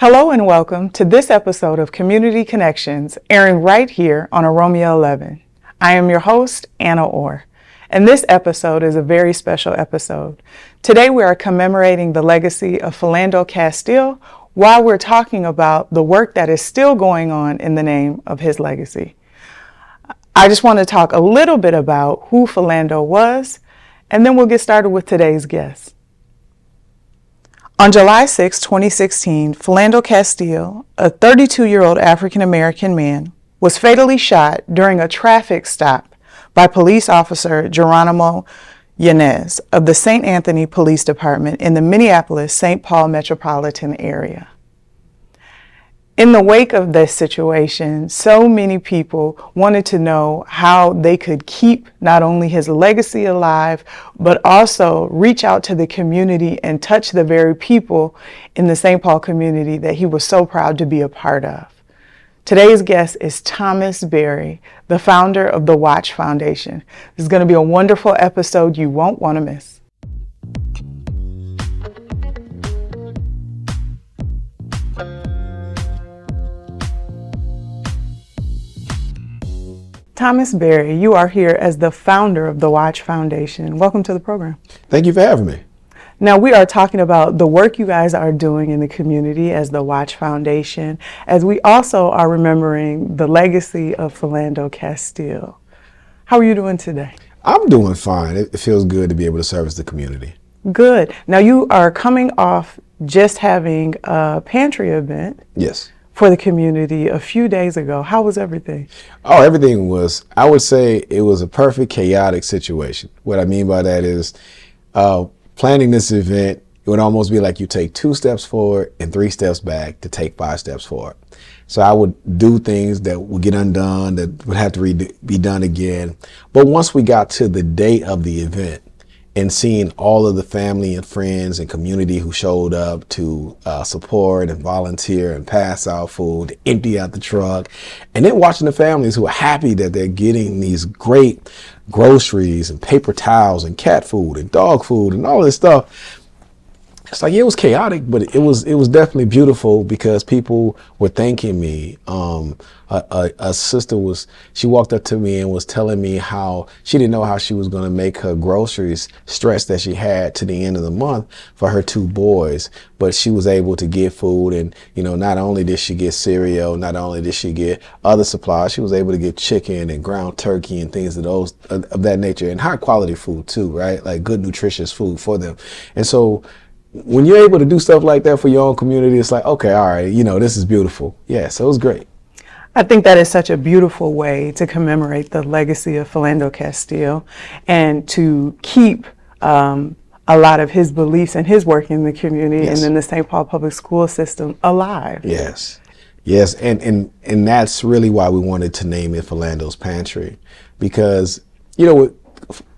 Hello and welcome to this episode of Community Connections, airing right here on OROMIA11. I am your host, Anna Orr, and this episode is a very special episode. Today we are commemorating the legacy of Philando Castile while we're talking about the work that is still going on in the name of his legacy. I just want to talk a little bit about who Philando was, and then we'll get started with today's guest. On July 6, 2016, Philando Castile, a 32-year-old African-American man, was fatally shot during a traffic stop by police officer Geronimo Yanez of the St. Anthony Police Department in the Minneapolis-St. Paul metropolitan area. In the wake of this situation, so many people wanted to know how they could keep not only his legacy alive, but also reach out to the community and touch the very people in the St. Paul community that he was so proud to be a part of. Today's guest is Thomas Berry, the founder of the Watch Foundation. This is going to be a wonderful episode you won't want to miss. Thomas Berry, you are here as the founder of the Watch Foundation. Welcome to the program. Thank you for having me. Now, we are talking about the work you guys are doing in the community as the Watch Foundation, as we also are remembering the legacy of Philando Castile. How are you doing today? I'm doing fine. It feels good to be able to service the community. Good. Now, you are coming off just having a pantry event. Yes. For the community a few days ago. How was everything? Oh, everything was, I would say it was a perfect chaotic situation. What I mean by that is planning this event, it would almost be like you take 2 steps forward and 3 steps back to take 5 steps forward. So I would do things that would get undone, that would have to be done again. But once we got to the day of the event, and seeing all of the family and friends and community who showed up to support and volunteer and pass out food, empty out the truck, and then watching the families who are happy that they're getting these great groceries and paper towels and cat food and dog food and all this stuff. It's like, it was chaotic, but it was definitely beautiful because people were thanking me. A sister she walked up to me and was telling me how she didn't know how she was going to make her groceries stretch that she had to the end of the month for her 2 boys, but she was able to get food. And, you know, not only did she get cereal, not only did she get other supplies, she was able to get chicken and ground turkey and things of that nature, and high quality food too, right? Like good, nutritious food for them. And so when you're able to do stuff like that for your own community, it's like, okay, all right, you know, this is beautiful. Yeah, so it was great. I think that is such a beautiful way to commemorate the legacy of Philando Castile and to keep a lot of his beliefs and his work in the community. Yes. And in the St. Paul public school system alive. Yes, yes, and that's really why we wanted to name it Philando's Pantry, because, you know,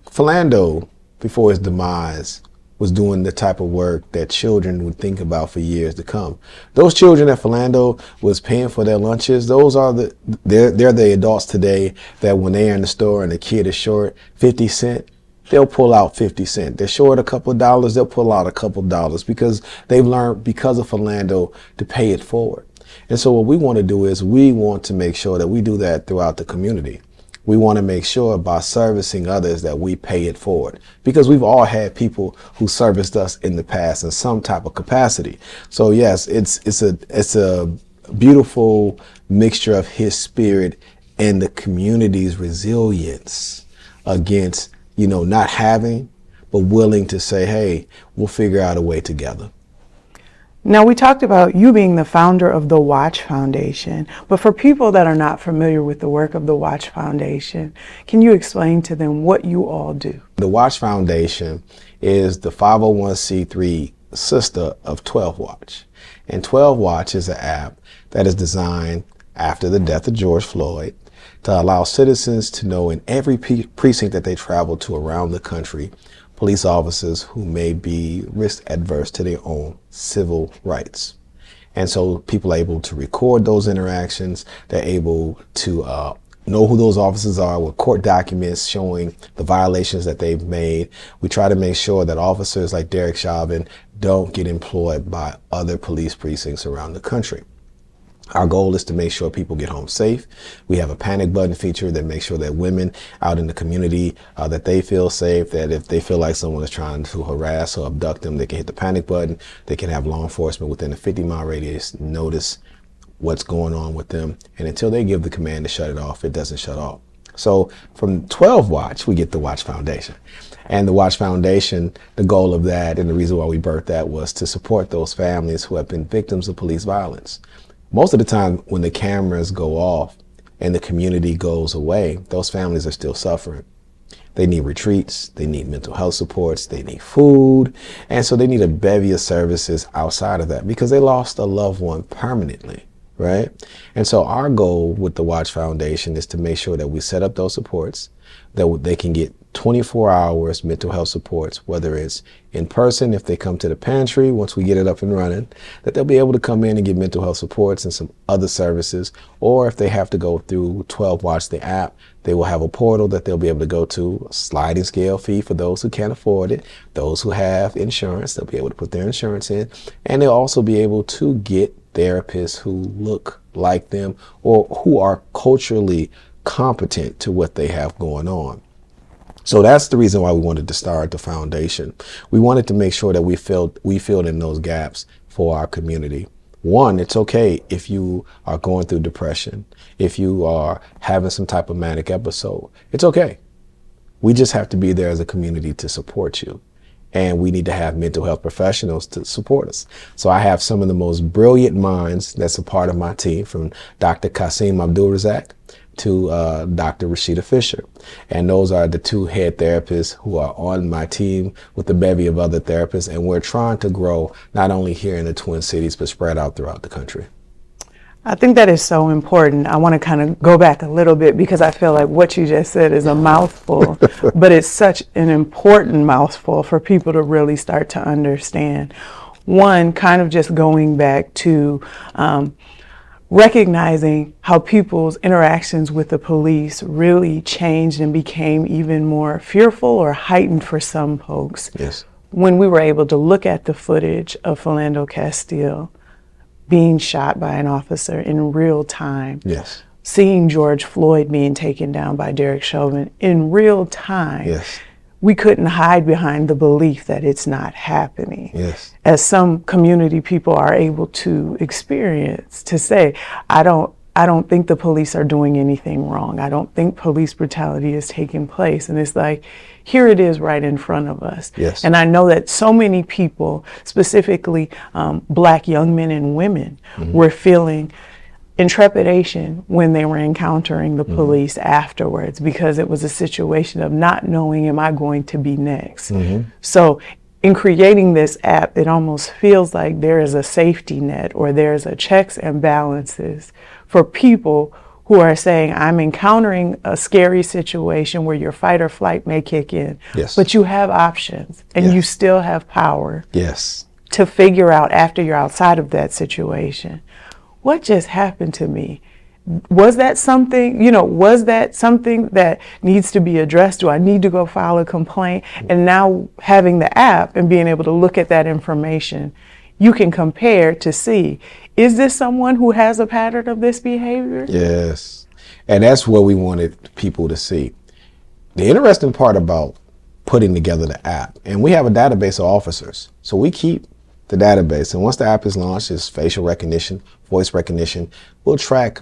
Philando, before his demise, was doing the type of work that children would think about for years to come. Those children that Philando was paying for their lunches, those are they're the adults today that when they're in the store and the kid is short 50 cents, they'll pull out 50 cents. They're short a couple of dollars, they'll pull out a couple of dollars because they've learned, because of Philando, to pay it forward. And so what we want to do is we want to make sure that we do that throughout the community. We want to make sure by servicing others that we pay it forward, because we've all had people who serviced us in the past in some type of capacity. So yes, it's a beautiful mixture of his spirit and the community's resilience against, you know, not having, but willing to say, hey, we'll figure out a way together. Now, we talked about you being the founder of the Watch Foundation, but for people that are not familiar with the work of the Watch Foundation, can you explain to them what you all do? The Watch Foundation is the 501c3 sister of 12 Watch. And 12 Watch is an app that is designed after the death of George Floyd to allow citizens to know in every precinct that they travel to around the country, police officers who may be risk adverse to their own civil rights. And so people are able to record those interactions. They're able to know who those officers are with court documents showing the violations that they've made. We try to make sure that officers like Derek Chauvin don't get employed by other police precincts around the country. Our goal is to make sure people get home safe. We have a panic button feature that makes sure that women out in the community, that they feel safe, that if they feel like someone is trying to harass or abduct them, they can hit the panic button. They can have law enforcement within a 50-mile radius notice what's going on with them. And until they give the command to shut it off, it doesn't shut off. So from 12 Watch, we get the Watch Foundation. And the Watch Foundation, the goal of that and the reason why we birthed that was to support those families who have been victims of police violence. Most of the time when the cameras go off and the community goes away, those families are still suffering. They need retreats, they need mental health supports, they need food, and so they need a bevy of services outside of that because they lost a loved one permanently, right? And so our goal with the Watch Foundation is to make sure that we set up those supports, that they can get 24 hours mental health supports, whether it's in person, if they come to the pantry, once we get it up and running, that they'll be able to come in and get mental health supports and some other services, or if they have to go through 12 Watch, the app, they will have a portal that they'll be able to go to, a sliding scale fee for those who can't afford it, those who have insurance, they'll be able to put their insurance in, and they'll also be able to get therapists who look like them or who are culturally competent to what they have going on. So that's the reason why we wanted to start the foundation. We wanted to make sure that we filled in those gaps for our community. One, it's okay if you are going through depression, if you are having some type of manic episode, it's okay. We just have to be there as a community to support you. And we need to have mental health professionals to support us. So I have some of the most brilliant minds that's a part of my team, from Dr. Qasim Abdul-Razak to Dr. Rashida Fisher. And those are the two head therapists who are on my team with a bevy of other therapists. And we're trying to grow not only here in the Twin Cities, but spread out throughout the country. I think that is so important. I want to kind of go back a little bit because I feel like what you just said is a mouthful, but it's such an important mouthful for people to really start to understand. One, kind of just going back to recognizing how people's interactions with the police really changed and became even more fearful or heightened for some folks. Yes. When we were able to look at the footage of Philando Castile being shot by an officer in real time. Yes. Seeing George Floyd being taken down by Derek Chauvin in real time. Yes. We couldn't hide behind the belief that it's not happening. Yes. As some community people are able to experience, to say, I don't think the police are doing anything wrong. I don't think police brutality is taking place. And it's like, here it is right in front of us. Yes. And I know that so many people, specifically Black young men and women, were feeling intrepidation when they were encountering the police afterwards, because it was a situation of not knowing, am I going to be next? So in creating this app, it almost feels like there is a safety net, or there's a checks and balances for people who are saying, I'm encountering a scary situation where your fight or flight may kick in, Yes. but you have options and Yes. you still have power Yes. to figure out, after you're outside of that situation, what just happened to me? Was that something, was that something that needs to be addressed? Do I need to go file a complaint? And now having the app and being able to look at that information, you can compare to see, is this someone who has a pattern of this behavior? Yes. And that's what we wanted people to see. The interesting part about putting together the app, and we have a database of officers, so we keep the database, and once the app is launched, it's facial recognition, voice recognition. We'll track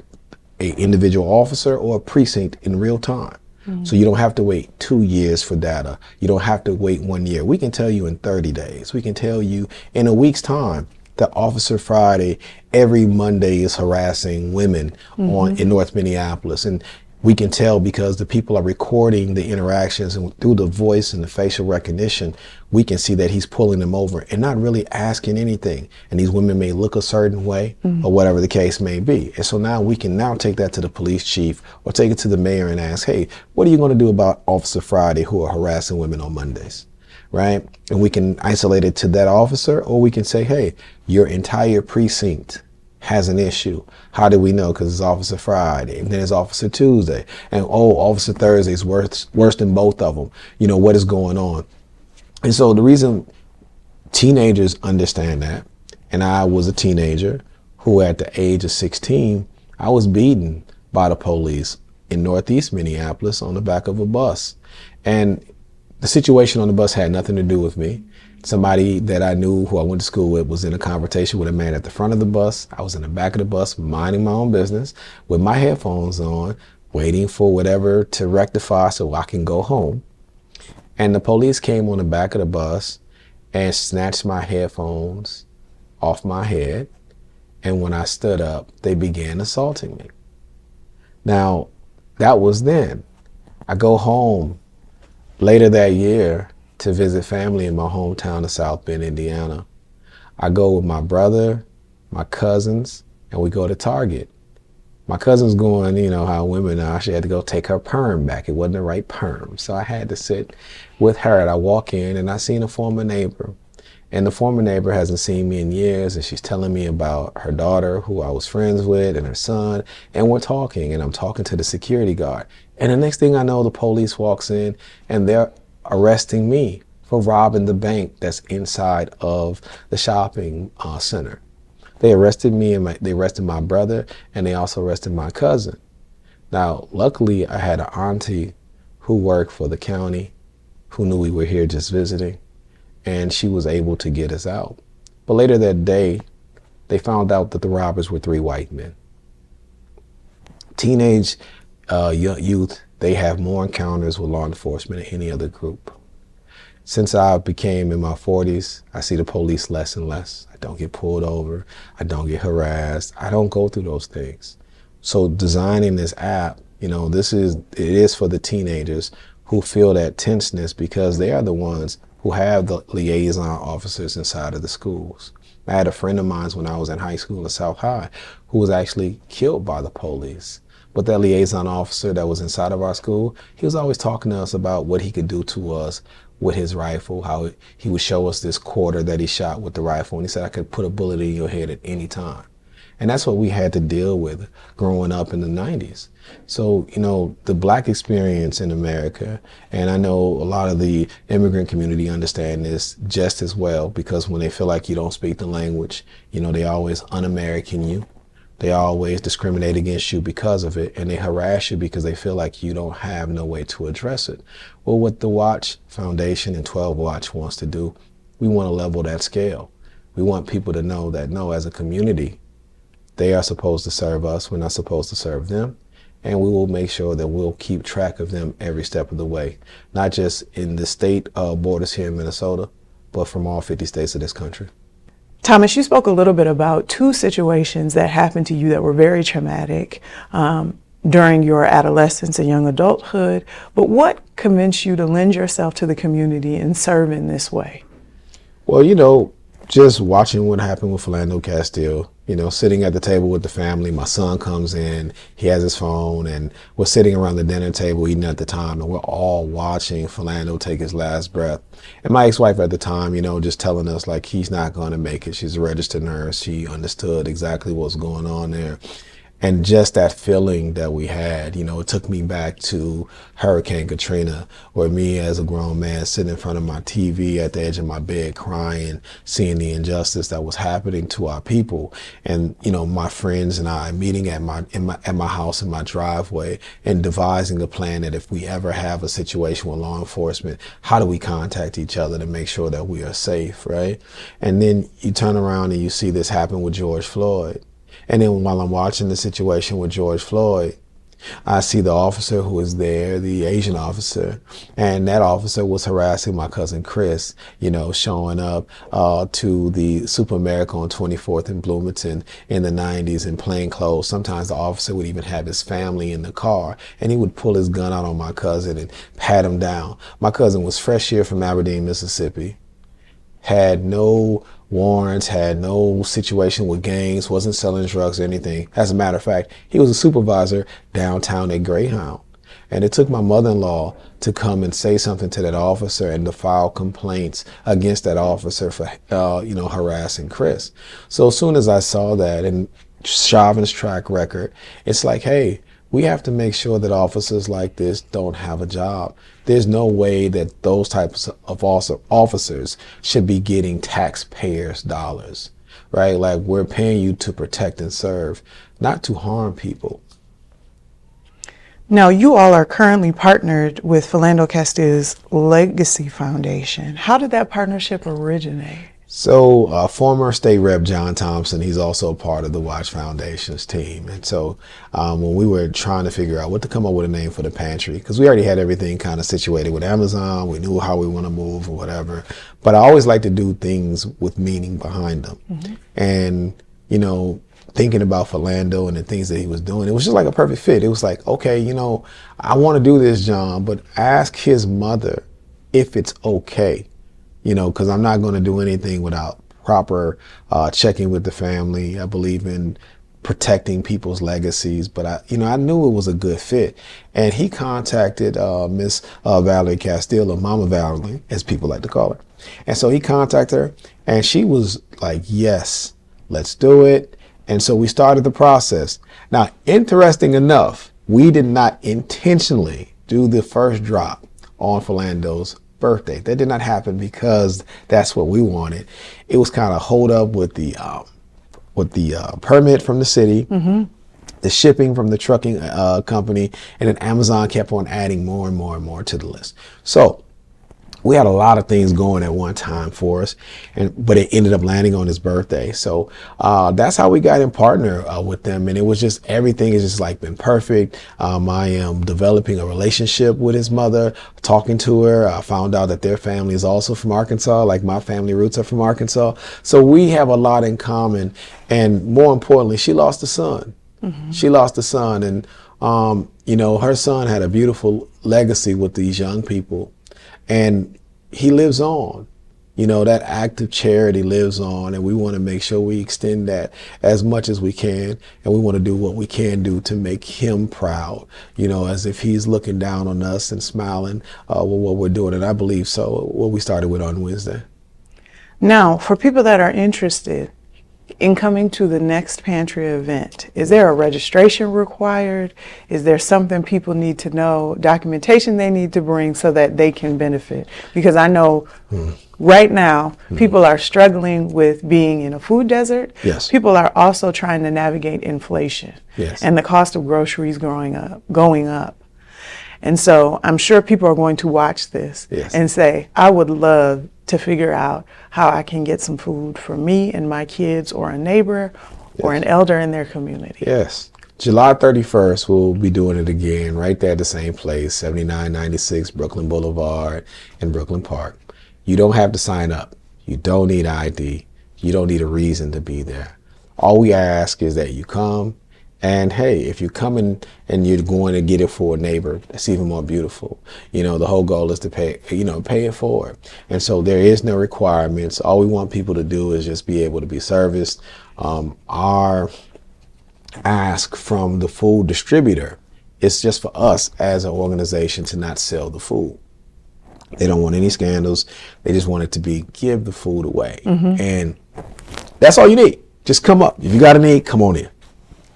an individual officer or a precinct in real time. So you don't have to wait 2 years for data. You don't have to wait 1 year. We can tell you in 30 days. We can tell you in a week's time that Officer Friday every Monday is harassing women in North Minneapolis. And we can tell because the people are recording the interactions, and through the voice and the facial recognition, we can see that he's pulling them over and not really asking anything. And these women may look a certain way or whatever the case may be. And so now we can take that to the police chief or take it to the mayor and ask, hey, what are you going to do about Officer Friday who are harassing women on Mondays? Right? And we can isolate it to that officer, or we can say, hey, your entire precinct has an issue. How do we know? Because it's Officer Friday, and then it's Officer Tuesday, and oh, Officer Thursday is worse than both of them. You know, what is going on? And so the reason teenagers understand that, and I was a teenager who at the age of 16, I was beaten by the police in Northeast Minneapolis on the back of a bus. And the situation on the bus had nothing to do with me. Somebody that I knew who I went to school with was in a conversation with a man at the front of the bus. I was in the back of the bus minding my own business with my headphones on, waiting for whatever to rectify so I can go home. And the police came on the back of the bus and snatched my headphones off my head. And when I stood up, they began assaulting me. Now, that was then. I go home later that year to visit family in my hometown of South Bend, Indiana. I go with my brother, my cousins, and we go to Target. My cousin's going, you know how women are, she had to go take her perm back. It wasn't the right perm. So I had to sit with her, and I walk in and I seen a former neighbor. And the former neighbor hasn't seen me in years, and she's telling me about her daughter who I was friends with and her son, and we're talking, and I'm talking to the security guard. And the next thing I know, the police walks in and they're arresting me for robbing the bank that's inside of the shopping center. They arrested me, and they arrested my brother, and they also arrested my cousin. Now, luckily, I had an auntie who worked for the county, who knew we were here just visiting, and she was able to get us out. But later that day, they found out that the robbers were 3 white men. Teenage youth, they have more encounters with law enforcement than any other group. Since I became in my 40s, I see the police less and less. I don't get pulled over. I don't get harassed. I don't go through those things. So designing this app, you know, it is for the teenagers who feel that tenseness because they are the ones who have the liaison officers inside of the schools. I had a friend of mine when I was in high school at South High who was actually killed by the police. But that liaison officer that was inside of our school, he was always talking to us about what he could do to us with his rifle, how he would show us this quarter that he shot with the rifle. And he said, I could put a bullet in your head at any time. And that's what we had to deal with growing up in the 90s. So, you know, the Black experience in America, and I know a lot of the immigrant community understand this just as well, because when they feel like you don't speak the language, you know, they always un-American you. They always discriminate against you because of it, and they harass you because they feel like you don't have no way to address it. Well, what the Watch Foundation and 12 Watch wants to do, we want to level that scale. We want people to know that, no, as a community, they are supposed to serve us. We're not supposed to serve them. And we will make sure that we'll keep track of them every step of the way, not just in the state borders here in Minnesota, but from all 50 states of this country. Thomas, you spoke a little bit about 2 situations that happened to you that were very traumatic during your adolescence and young adulthood. But what convinced you to lend yourself to the community and serve in this way? Well, you know, just watching what happened with Philando Castile, you know, sitting at the table with the family, my son comes in, he has his phone, and we're sitting around the dinner table eating at the time, and we're all watching Philando take his last breath. And my ex-wife at the time, you know, just telling us like he's not going to make it. She's a registered nurse. She understood exactly what's going on there. And just that feeling that we had, you know, it took me back to Hurricane Katrina, where me as a grown man sitting in front of my TV at the edge of my bed crying, seeing the injustice that was happening to our people. And, you know, my friends and I meeting at my house in my driveway and devising a plan that if we ever have a situation with law enforcement, how do we contact each other to make sure that we are safe, right? And then you turn around and you see this happen with George Floyd. And then while I'm watching the situation with George Floyd, I see the officer who was there, the Asian officer, and that officer was harassing my cousin Chris, you know, showing up to the Super America on 24th and Bloomington in the 90s in plain clothes. Sometimes the officer would even have his family in the car, and he would pull his gun out on my cousin and pat him down. My cousin was fresh here from Aberdeen, Mississippi, had no warrants, had no situation with gangs, wasn't selling drugs or anything. As a matter of fact, he was a supervisor downtown at Greyhound. And it took my mother-in-law to come and say something to that officer and to file complaints against that officer for, you know, harassing Chris. So as soon as I saw that, and Chauvin's track record, it's like, hey, we have to make sure that officers like this don't have a job. There's no way that those types of officers should be getting taxpayers' dollars, right? Like, we're paying you to protect and serve, not to harm people. Now, you all are currently partnered with Philando Castile's Legacy Foundation. How did that partnership originate? So former state rep John Thompson, he's also a part of the Watch Foundation's team. And so when we were trying to figure out what to come up with a name for the pantry, because we already had everything kind of situated with Amazon, we knew how we want to move or whatever. But I always like to do things with meaning behind them. Mm-hmm. And, you know, thinking about Philando and the things that he was doing, it was just like a perfect fit. It was like, okay, you know, I want to do this, John, but ask his mother if it's okay. You know, because I'm not going to do anything without proper checking with the family. I believe in protecting people's legacies, but I knew it was a good fit. And he contacted Miss Valerie Castile, or Mama Valerie, as people like to call her. And so he contacted her, and she was like, yes, let's do it. And so we started the process. Now, interesting enough, we did not intentionally do the first drop on Philando's birthday. That did not happen because that's what we wanted. It was kind of hold up with the permit from the city, mm-hmm. the shipping from the trucking company, and then Amazon kept on adding more and more and more to the list. So we had a lot of things going at one time for us, but it ended up landing on his birthday. So that's how we got in partner with them. And it was just, everything has just like been perfect. I am developing a relationship with his mother, talking to her. I found out that their family is also from Arkansas, like my family roots are from Arkansas. So we have a lot in common. And more importantly, she lost a son. Mm-hmm. She lost a son. And, you know, her son had a beautiful legacy with these young people. And he lives on, you know, that act of charity lives on, and we want to make sure we extend that as much as we can. And we want to do what we can do to make him proud, you know, as if he's looking down on us and smiling with what we're doing. And I believe so, what we started with on Wednesday. Now, for people that are interested in coming to the next pantry event, is there a registration required? Is there something people need to know, documentation they need to bring so that they can benefit? Because I know right now people are struggling with being in a food desert. Yes. People are also trying to navigate inflation. Yes. And the cost of groceries going up. And so I'm sure people are going to watch this and say, I would love to figure out how I can get some food for me and my kids, or a neighbor, or an elder in their community. Yes. July 31st, we'll be doing it again right there at the same place, 7996 Brooklyn Boulevard in Brooklyn Park. You don't have to sign up. You don't need ID. You don't need a reason to be there. All we ask is that you come. And hey, if you're coming and you're going to get it for a neighbor, that's even more beautiful. You know, the whole goal is to pay it forward. And so there is no requirements. All we want people to do is just be able to be serviced. Our ask from the food distributor is just for us as an organization to not sell the food. They don't want any scandals. They just want it to be give the food away. Mm-hmm. And that's all you need. Just come up. If you got a need, come on in.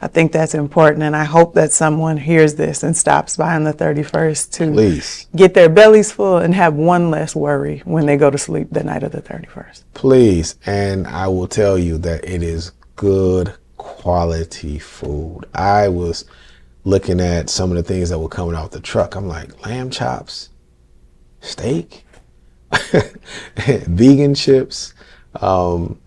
I think that's important, and I hope that someone hears this and stops by on the 31st to Please get their bellies full and have one less worry when they go to sleep the night of the 31st. Please, and I will tell you that it is good quality food. I was looking at some of the things that were coming out the truck. I'm like, lamb chops, steak, vegan chips. They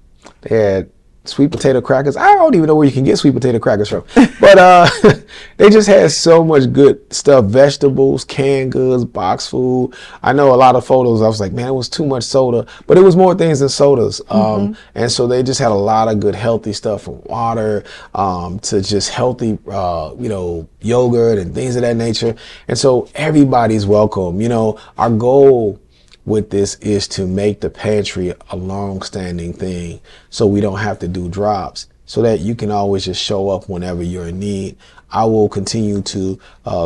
had sweet potato crackers. I don't even know where you can get sweet potato crackers from, but they just had so much good stuff, vegetables, canned goods, box food. I know a lot of photos, I was like, man, it was too much soda, but it was more things than sodas. And so they just had a lot of good healthy stuff, from water to just healthy, yogurt and things of that nature. And so everybody's welcome. You know, our goal with this is to make the pantry a long-standing thing, so we don't have to do drops, so that you can always just show up whenever you're in need. I will continue to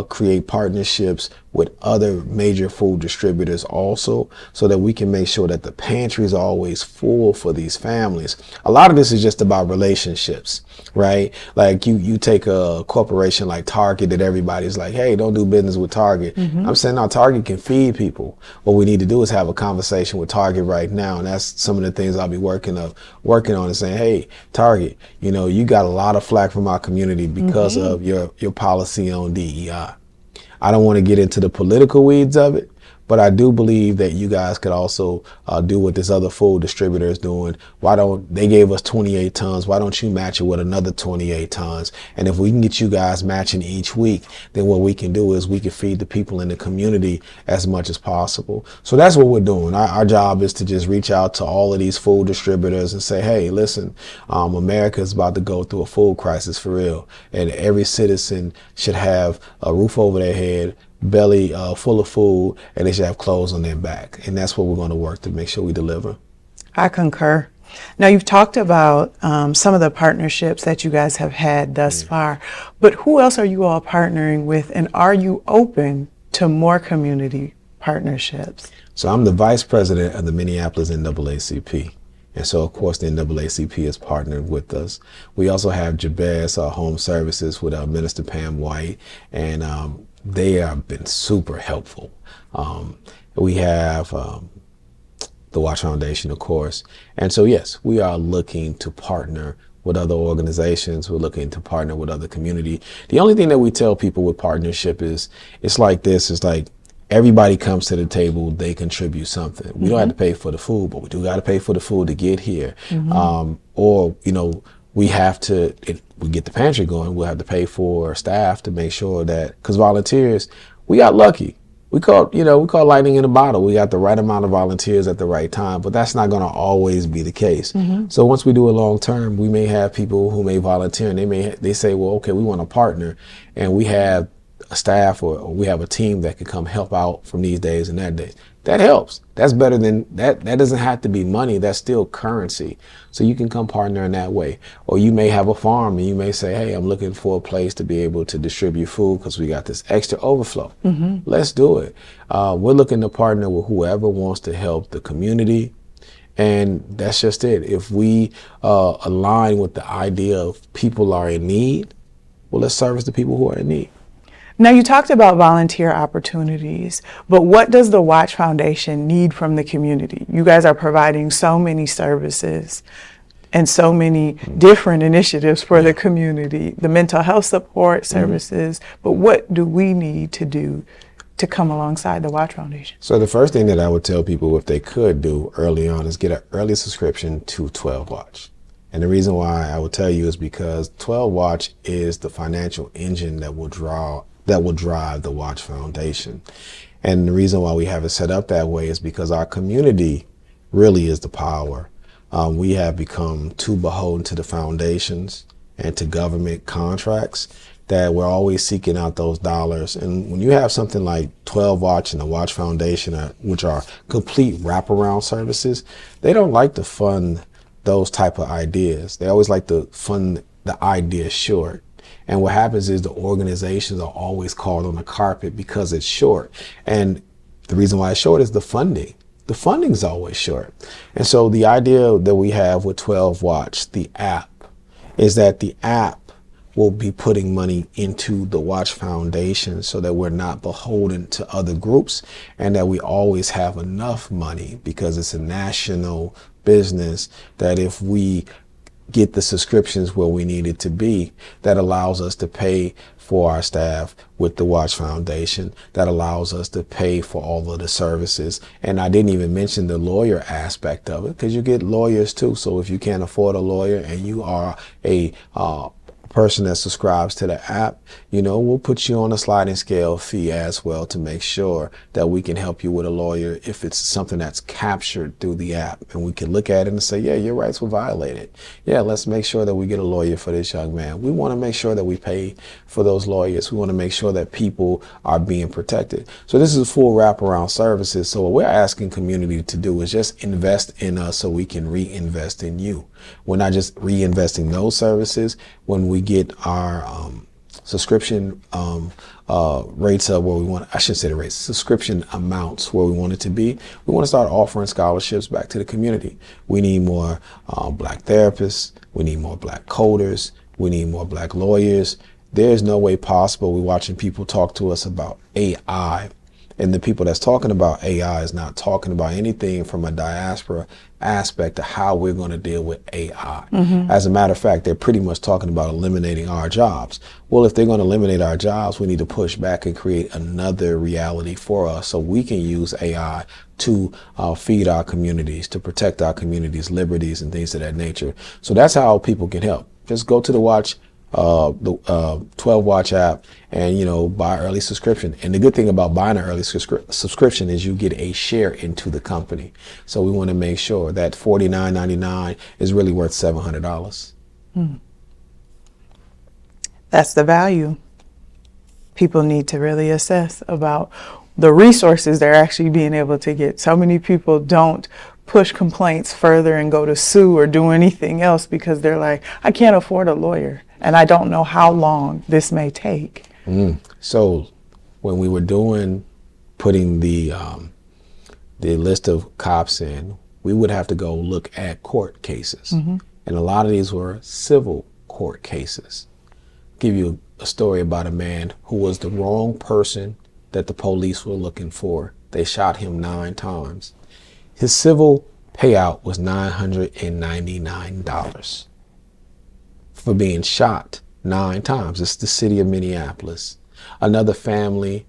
create partnerships with other major food distributors also, so that we can make sure that the pantry is always full for these families. A lot of this is just about relationships, right? Like you take a corporation like Target that everybody's like, hey, don't do business with Target. I'm saying no, Target can feed people. What we need to do is have a conversation with Target right now, and that's some of the things I'll be working on and saying, hey, Target, you got a lot of flack from our community because of your policy on DEI. I don't want to get into the political weeds of it, but I do believe that you guys could also do what this other food distributor is doing. They gave us 28 tons. Why don't you match it with another 28 tons? And if we can get you guys matching each week, then what we can do is we can feed the people in the community as much as possible. So that's what we're doing. Our job is to just reach out to all of these food distributors and say, hey, listen, America is about to go through a food crisis for real. And every citizen should have a roof over their head, belly full of food, and they should have clothes on their back. And that's what we're going to work to make sure we deliver. I concur. Now, you've talked about some of the partnerships that you guys have had thus far, but who else are you all partnering with, and are you open to more community partnerships? So I'm the vice president of the Minneapolis NAACP. And so, of course, the NAACP is partnered with us. We also have Jabez Home Services with Minister Pam White, and they have been super helpful. We have the Watch Foundation, of course. And so, yes, we are looking to partner with other organizations. We're looking to partner with other community. The only thing that we tell people with partnership is, it's like this. It's like everybody comes to the table, they contribute something. We don't have to pay for the food, but we do got to pay for the food to get here. Or, we have to, if we get the pantry going, we'll have to pay for staff to make sure that, because volunteers, we got lucky. We caught lightning in a bottle. We got the right amount of volunteers at the right time, but that's not going to always be the case. So once we do it long term, we may have people who may volunteer, and they say, well, okay, we want to partner, and we have a staff or we have a team that can come help out from these days and that day. That helps. That's better than that. That doesn't have to be money. That's still currency. So you can come partner in that way. Or you may have a farm and you may say, hey, I'm looking for a place to be able to distribute food because we got this extra overflow. Let's do it. We're looking to partner with whoever wants to help the community. And that's just it. If we align with the idea of people are in need, well, let's service the people who are in need. Now, you talked about volunteer opportunities, but what does the Watch Foundation need from the community? You guys are providing so many services and so many different initiatives for the community, the mental health support services, but what do we need to do to come alongside the Watch Foundation? So the first thing that I would tell people if they could do early on is get an early subscription to 12 Watch. And the reason why I would tell you is because 12 Watch is the financial engine that will drive the Watch Foundation. And the reason why we have it set up that way is because our community really is the power. We have become too beholden to the foundations and to government contracts that we're always seeking out those dollars. And when you have something like 12 Watch and the Watch Foundation, which are complete wraparound services, they don't like to fund those type of ideas. They always like to fund the idea short. And what happens is the organizations are always called on the carpet because it's short. And the reason why it's short is the funding. The funding is always short. And so the idea that we have with 12 Watch, the app, is that the app will be putting money into the Watch Foundation so that we're not beholden to other groups and that we always have enough money, because it's a national business, that if we get the subscriptions where we need it to be, that allows us to pay for our staff with the Watch Foundation, that allows us to pay for all of the services. And I didn't even mention the lawyer aspect of it, because you get lawyers too. So if you can't afford a lawyer and you are a person that subscribes to the app, we'll put you on a sliding scale fee as well to make sure that we can help you with a lawyer if it's something that's captured through the app. And we can look at it and say, yeah, your rights were violated. Yeah, let's make sure that we get a lawyer for this young man. We want to make sure that we pay for those lawyers. We want to make sure that people are being protected. So this is full wraparound services. So what we're asking community to do is just invest in us so we can reinvest in you. We're not just reinvesting those services. When we get our subscription rates up where we want, I shouldn't say the rates, subscription amounts where we want it to be. We want to start offering scholarships back to the community. We need more black therapists. We need more black coders. We need more black lawyers. There's no way possible we're watching people talk to us about AI. And the people that's talking about AI is not talking about anything from a diaspora aspect of how we're going to deal with AI. As a matter of fact, they're pretty much talking about eliminating our jobs. Well, if they're going to eliminate our jobs, we need to push back and create another reality for us so we can use AI to feed our communities, to protect our communities' liberties and things of that nature. So that's how people can help. Just go to the 12 Watch app and, buy early subscription. And the good thing about buying an early subscription is you get a share into the company. So we want to make sure that $49.99 is really worth $700. That's the value people need to really assess about the resources they're actually being able to get. So many people don't push complaints further and go to sue or do anything else because they're like, I can't afford a lawyer and I don't know how long this may take. So when we were putting the list of cops in, we would have to go look at court cases. And a lot of these were civil court cases. Give you a story about a man who was the wrong person that the police were looking for. They shot him 9 times. His civil payout was $999 for being shot 9 times. It's the city of Minneapolis. Another family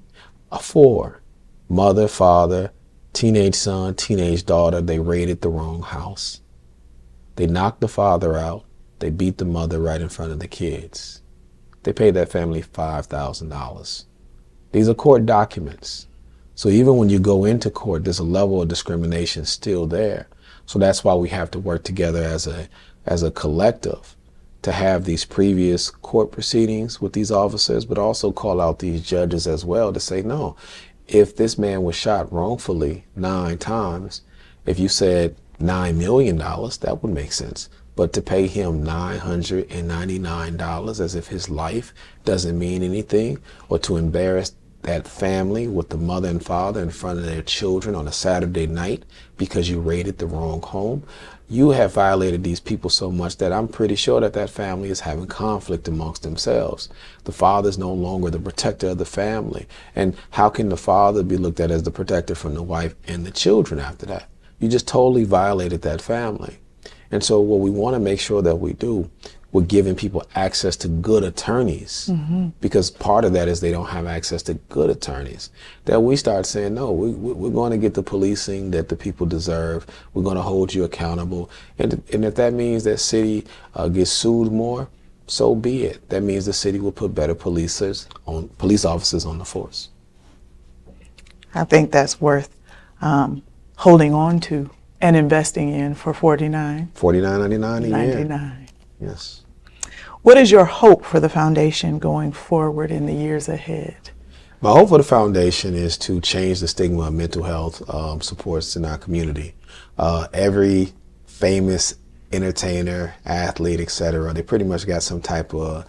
of 4, mother, father, teenage son, teenage daughter. They raided the wrong house. They knocked the father out. They beat the mother right in front of the kids. They paid that family $5,000. These are court documents. So even when you go into court, there's a level of discrimination still there. So that's why we have to work together as a collective to have these previous court proceedings with these officers, but also call out these judges as well to say, no, if this man was shot wrongfully 9 times, if you said $9 million, that would make sense. But to pay him $999 as if his life doesn't mean anything, or to embarrass that family with the mother and father in front of their children on a Saturday night because you raided the wrong home, you have violated these people so much that I'm pretty sure that family is having conflict amongst themselves. The father is no longer the protector of the family. And how can the father be looked at as the protector from the wife and the children after that? You just totally violated that family. And so what we want to make sure that we do, we're giving people access to good attorneys, because part of that is they don't have access to good attorneys. That we start saying, no, we're going to get the policing that the people deserve. We're going to hold you accountable. And if that means that city gets sued more, so be it. That means the city will put better police officers on the force. I think that's worth holding on to and investing in for $49.99 a year. $99. Yes. What is your hope for the foundation going forward in the years ahead? My hope for the foundation is to change the stigma of mental health supports in our community. Every famous entertainer, athlete, etc., they pretty much got some type of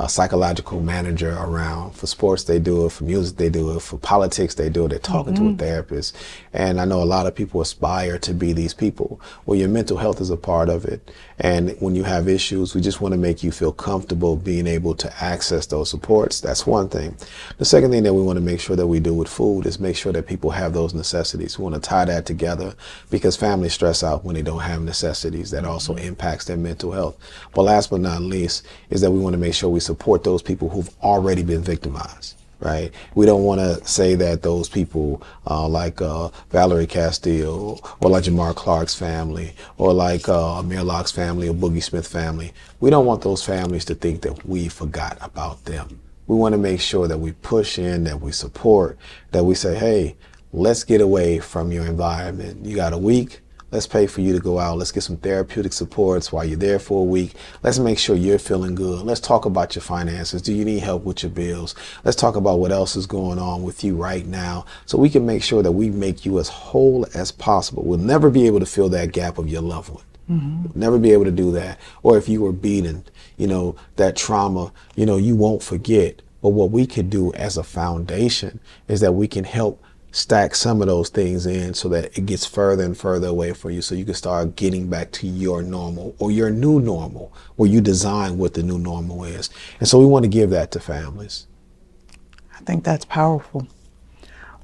psychological manager around. For sports, they do it. For music, they do it. For politics, they do it. They're talking to a therapist. And I know a lot of people aspire to be these people. Well, your mental health is a part of it. And when you have issues, we just want to make you feel comfortable being able to access those supports. That's one thing. The second thing that we want to make sure that we do with food is make sure that people have those necessities. We want to tie that together because families stress out when they don't have necessities. That also impacts their mental health. But last but not least is that we want to make sure we support those people who've already been victimized, right? We don't want to say that those people like Philando Castile or like Jamar Clark's family or like Amir Locke's family or Boogie Smith family, we don't want those families to think that we forgot about them. We want to make sure that we push in, that we support, that we say, hey, let's get away from your environment. You got a week. Let's pay for you to go out. Let's get some therapeutic supports while you're there for a week. Let's make sure you're feeling good. Let's talk about your finances. Do you need help with your bills? Let's talk about what else is going on with you right now so we can make sure that we make you as whole as possible. We'll never be able to fill that gap of your loved one. Never be able to do that. Or if you were beaten, that trauma, you won't forget. But what we can do as a foundation is that we can help stack some of those things in so that it gets further and further away from you, so you can start getting back to your normal or your new normal, where you design what the new normal is. And so we want to give that to families. I think that's powerful.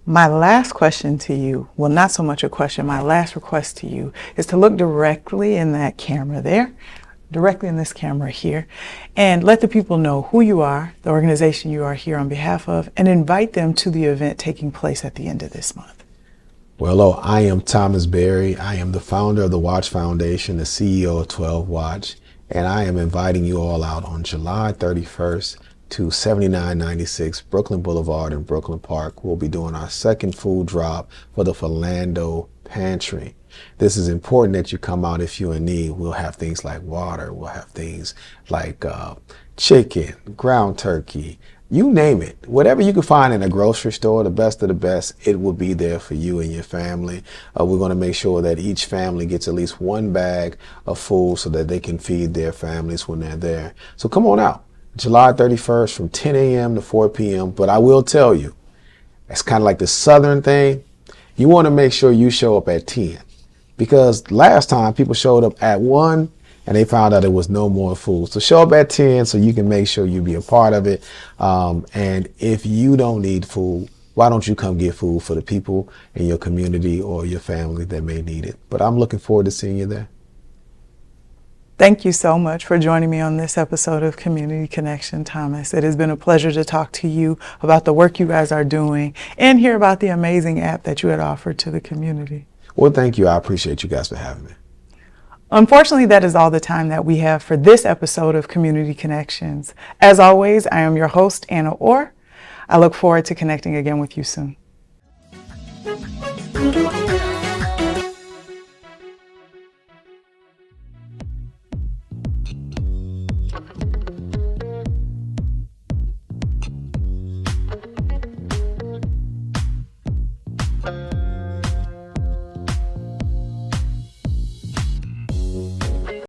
My last question to you, well, not so much a question, my last request to you is to look directly in that camera there, directly in this camera here, and let the people know who you are, the organization you are here on behalf of, and invite them to the event taking place at the end of this month. Well, I am Thomas Berry. I am the founder of the Watch Foundation, the CEO of 12 Watch, and I am inviting you all out on July 31st to 7996 Brooklyn Boulevard in Brooklyn Park. We'll be doing our second food drop for the Philando Pantry. This is important that you come out if you're in need. We'll have things like water. We'll have things like chicken, ground turkey, you name it. Whatever you can find in a grocery store, the best of the best, it will be there for you and your family. We're going to make sure that each family gets at least one bag of food so that they can feed their families when they're there. So come on out. July 31st from 10 a.m. to 4 p.m. But I will tell you, it's kind of like the Southern thing. You want to make sure you show up at 10. Because last time people showed up at 1 and they found out there was no more food. So show up at 10 so you can make sure you be a part of it. And if you don't need food, why don't you come get food for the people in your community or your family that may need it? But I'm looking forward to seeing you there. Thank you so much for joining me on this episode of Community Connection, Thomas. It has been a pleasure to talk to you about the work you guys are doing and hear about the amazing app that you had offered to the community. Well, thank you. I appreciate you guys for having me. Unfortunately, that is all the time that we have for this episode of Community Connections. As always, I am your host, Anna Orr. I look forward to connecting again with you soon.